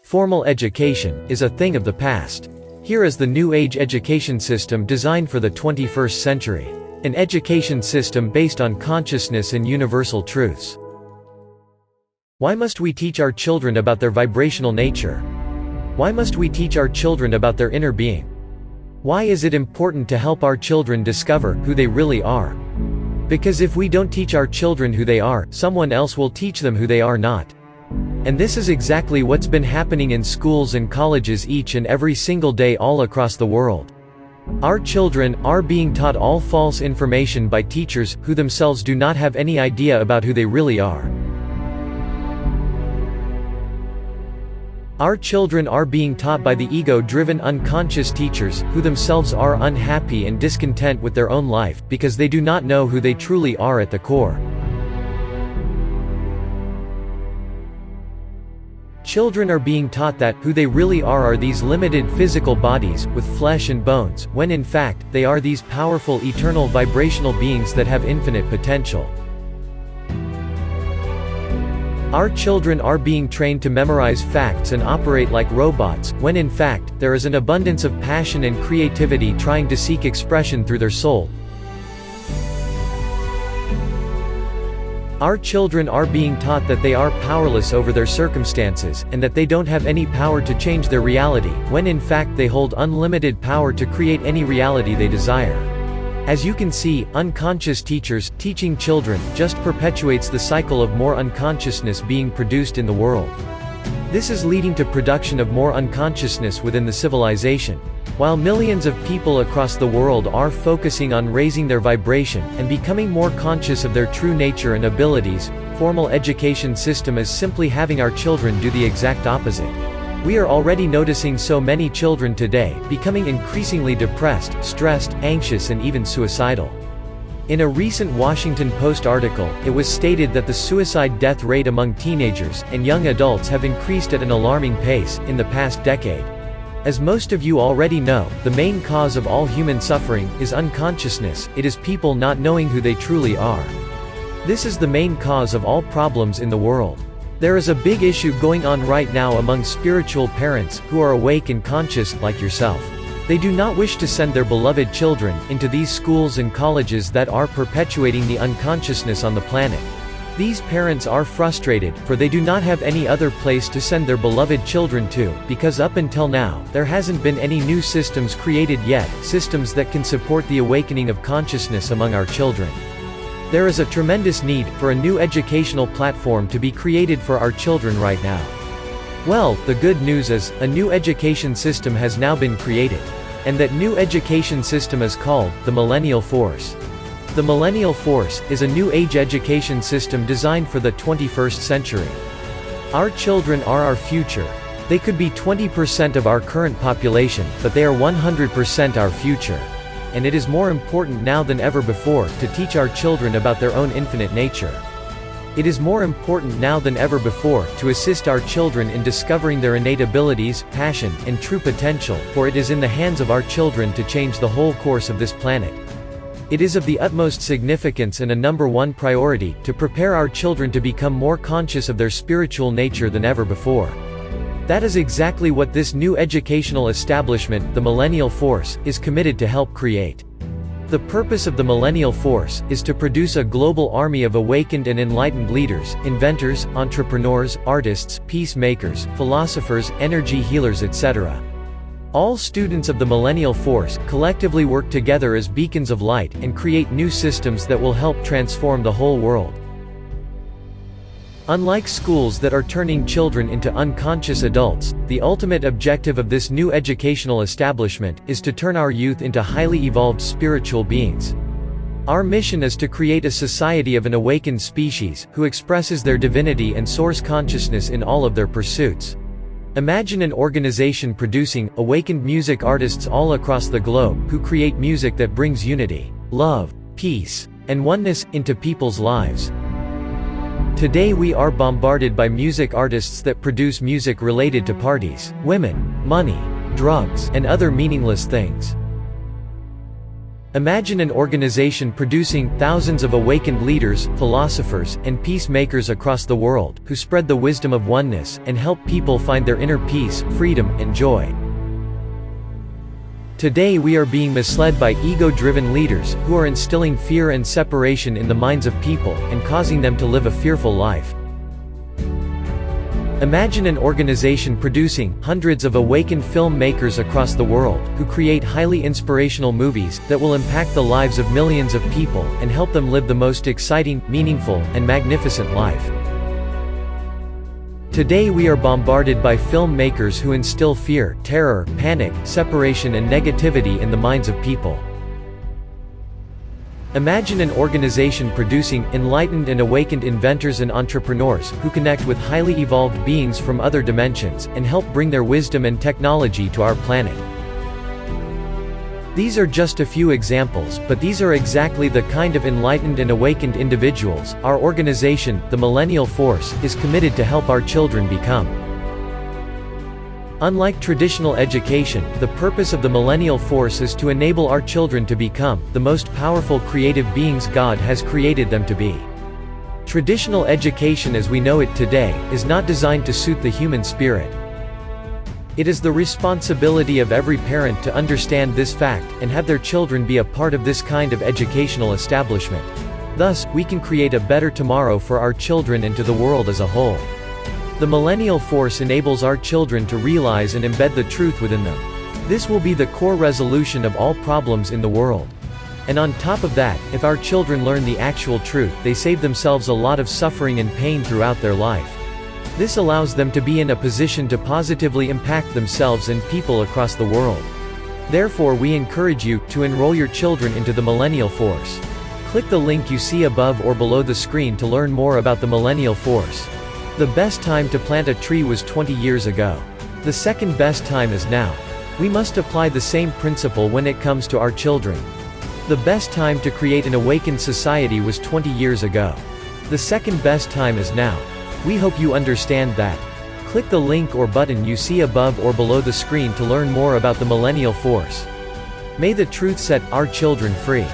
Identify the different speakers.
Speaker 1: Formal education is a thing of the past. Here is the new age education system designed for the 21st century. An education system based on consciousness and universal truths. Why must we teach our children about their vibrational nature? Why must we teach our children about their inner being? Why is it important to help our children discover who they really are? Because if we don't teach our children who they are, someone else will teach them who they are not. And this is exactly what's been happening in schools and colleges each and every single day all across the world. Our children are being taught all false information by teachers who themselves do not have any idea about who they really are. Our children are being taught by the ego-driven unconscious teachers who themselves are unhappy and discontent with their own life because they do not know who they truly are at the core. Children are being taught that who they really are these limited physical bodies, with flesh and bones, when in fact, they are these powerful eternal vibrational beings that have infinite potential. Our children are being trained to memorize facts and operate like robots, when in fact, there is an abundance of passion and creativity trying to seek expression through their soul. Our children are being taught that they are powerless over their circumstances, and that they don't have any power to change their reality, when in fact they hold unlimited power to create any reality they desire. As you can see, unconscious teachers teaching children just perpetuates the cycle of more unconsciousness being produced in the world. This is leading to production of more unconsciousness within the civilization. While millions of people across the world are focusing on raising their vibration, and becoming more conscious of their true nature and abilities, formal education system is simply having our children do the exact opposite. We are already noticing so many children today, becoming increasingly depressed, stressed, anxious and even suicidal. In a recent Washington Post article, it was stated that the suicide death rate among teenagers and young adults have increased at an alarming pace in the past decade. As most of you already know, the main cause of all human suffering is unconsciousness. It is people not knowing who they truly are. This is the main cause of all problems in the world. There is a big issue going on right now among spiritual parents who are awake and conscious, like yourself. They do not wish to send their beloved children into these schools and colleges that are perpetuating the unconsciousness on the planet. These parents are frustrated, for they do not have any other place to send their beloved children to, because up until now, there hasn't been any new systems created yet, systems that can support the awakening of consciousness among our children. There is a tremendous need for a new educational platform to be created for our children right now. Well, the good news is, a new education system has now been created. And that new education system is called the Millennial Force. The Millennial Force is a new age education system designed for the 21st century. Our children are our future. They could be 20% of our current population, but they are 100% our future. And it is more important now than ever before to teach our children about their own infinite nature. It is more important now than ever before to assist our children in discovering their innate abilities, passion, and true potential, for it is in the hands of our children to change the whole course of this planet. It is of the utmost significance and a number one priority to prepare our children to become more conscious of their spiritual nature than ever before. That is exactly what this new educational establishment, the Millennial Force, is committed to help create. The purpose of the Millennial Force is to produce a global army of awakened and enlightened leaders, inventors, entrepreneurs, artists, peacemakers, philosophers, energy healers, etc. All students of the Millennial Force collectively work together as beacons of light and create new systems that will help transform the whole world. Unlike schools that are turning children into unconscious adults, the ultimate objective of this new educational establishment is to turn our youth into highly evolved spiritual beings. Our mission is to create a society of an awakened species who expresses their divinity and source consciousness in all of their pursuits. Imagine an organization producing awakened music artists all across the globe who create music that brings unity, love, peace, and oneness into people's lives. Today we are bombarded by music artists that produce music related to parties, women, money, drugs, and other meaningless things. Imagine an organization producing thousands of awakened leaders, philosophers, and peacemakers across the world, who spread the wisdom of oneness, and help people find their inner peace, freedom, and joy. Today we are being misled by ego-driven leaders, who are instilling fear and separation in the minds of people, and causing them to live a fearful life. Imagine an organization producing hundreds of awakened filmmakers across the world, who create highly inspirational movies that will impact the lives of millions of people, and help them live the most exciting, meaningful, and magnificent life. Today we are bombarded by filmmakers who instill fear, terror, panic, separation and negativity in the minds of people. Imagine an organization producing enlightened and awakened inventors and entrepreneurs, who connect with highly evolved beings from other dimensions, and help bring their wisdom and technology to our planet. These are just a few examples, but these are exactly the kind of enlightened and awakened individuals our organization, the Millennial Force, is committed to help our children become. Unlike traditional education, the purpose of the Millennial Force is to enable our children to become the most powerful creative beings God has created them to be. Traditional education as we know it today is not designed to suit the human spirit. It is the responsibility of every parent to understand this fact, and have their children be a part of this kind of educational establishment. Thus, we can create a better tomorrow for our children and to the world as a whole. The Millennial Force enables our children to realize and embed the truth within them. This will be the core resolution of all problems in the world. And on top of that, if our children learn the actual truth, they save themselves a lot of suffering and pain throughout their life. This allows them to be in a position to positively impact themselves and people across the world. Therefore we encourage you to enroll your children into the Millennial Force. Click the link you see above or below the screen to learn more about the Millennial Force. The best time to plant a tree was 20 years ago. The second best time is now. We must apply the same principle when it comes to our children. The best time to create an awakened society was 20 years ago. The second best time is now. We hope you understand that. Click the link or button you see above or below the screen to learn more about the Millennial Force. May the truth set our children free.